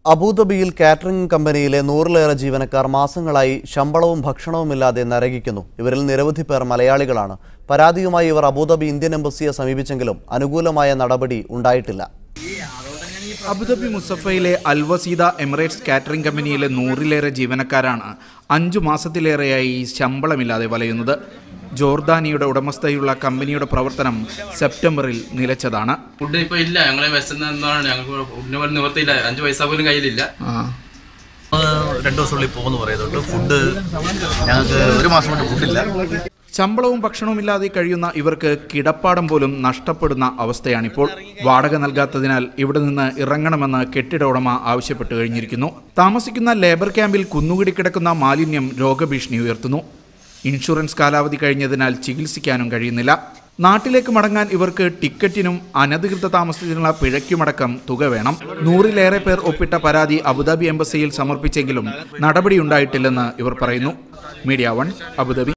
അബുദാബിയിൽ കാറ്ററിംഗ് കമ്പനിയിലെ 100-ലേറെ ജീവനക്കാർ മാസങ്ങളായി ശമ്പളവും ഭക്ഷണവുമില്ലാതെ നരകിക്കുന്നു. ഇവരിൽ നിരവധി പേർ മലയാളികളാണ്. പരാതിയുമായി ഇവർ അബുദാബി ഇന്ത്യൻ എംബസിയെ സമീപിച്ചെങ്കിലും അനുകൂലമായ നടപടി ഉണ്ടായിട്ടില്ല. അബുദാബി മുസഫയിലെ അൽവസീദ എമിറേറ്റ്സ് കാറ്ററിംഗ് കമ്പനിയിലെ 100-ലേറെ ജീവനക്കാരാണ് 5 മാസത്തിലേറെയായി ശമ്പളമില്ലാതെ വലയുന്നത്. ജോർദാനിയുടെ ഉടമസ്ഥതയുള്ള കമ്പനിയുടെ പ്രവർത്തനം സെപ്റ്റംബറിൽ നിലച്ചതാണ്. ഫുഡ് ഇപ്പോൾ ഇല്ല, ഞങ്ങളെ വിശന്നാണ്, ഞങ്ങൾക്ക് ഫുഡിന് പോലും നിവർത്തിയില്ല, 5 പൈസ പോലും കയ്യിലില്ല. 2 ദിവസമുള്ളിൽ പോകുന്നു പറയുന്നുണ്ട്. ഫുഡ് ഞങ്ങൾക്ക് 1 മാസം കൊണ്ട് ഫുഡില്ല. ശമ്പളവും ഭക്ഷണവുമില്ലാതെ കഴിയുന്ന ഇവർക്ക് കിടപ്പാടം പോലും നഷ്ടപ്പെടുന്ന അവസ്ഥയാണിപ്പോൾ. വാടക നൽകാത്തതിനാൽ ഇവിടെ നിന്ന് ഇറങ്ങണമെന്ന് കെട്ടിട ഉടമ ആവശ്യപ്പെട്ടു കഴിഞ്ഞിരിക്കുന്നു. താമസിക്കുന്ന ലേബർ ക്യാമ്പിൽ കുന്നുകൂടി കിടക്കുന്ന മാലിന്യം രോഗഭീഷണി ഉയർത്തുന്നു. ഇൻഷുറൻസ് കാലാവധി കഴിഞ്ഞതിനാൽ ചികിത്സിക്കാനും കഴിയുന്നില്ല. നാട്ടിലേക്ക് മടങ്ങാൻ ഇവർക്ക് ടിക്കറ്റിനും അനധികൃത താമസത്തിനുള്ള പിഴയ്ക്കുമടക്കം തുക വേണം. 100-ലേറെ പേർ ഒപ്പിട്ട പരാതി അബുദാബി എംബസിയിൽ സമർപ്പിച്ചെങ്കിലും നടപടിയുണ്ടായിട്ടില്ലെന്ന് ഇവർ പറയുന്നു. Media 1 Abu Dhabi.